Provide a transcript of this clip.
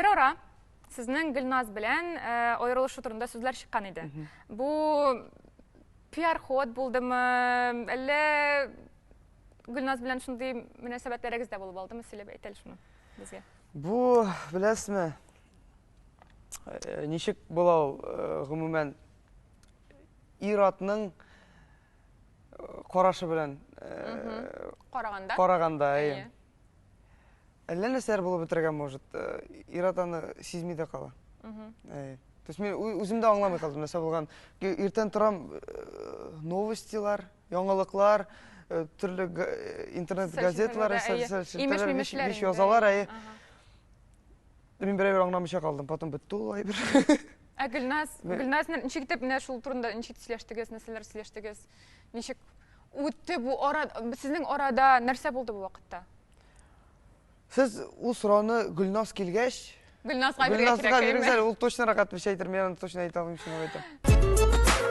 Bir ara sizning Gulnaz bilan ayrilish turida so'zlar chiqqan edi. Bu PR xod bo'ldimi? Alla Gulnaz bilan shunday munosabatlaringizda bo'lib oldimi? Sizlar aytaylik shuni bizga. Bu bilasizmi? Nishik bo'lov umuman Iratning qarashi bilan qaraganda. Alla narsalar bo'lib o'tirgan может. Iratani sezmaydi qala. То есть men o'zimda anglamay qoldim. Narsa bo'lgan. Ertan turam новостилар, yangiliklar, turli internet gazetlar, imish yozalar. Men bir anglamay qoldim. Потом bitti olay bir. Gulnazning nechik deb shu turida nechik silashdingiz, narsalar silashdingiz. Nechik o'tdi bu orada, sizning orada narsa bo'ldi bu vaqtda? Siz u so'rovni Gulnaz kelgach, Gulnazga bir kerak. Gulnazga ul точно raqat bir şey aytır, men точно ayta olmayman shuni aytaman.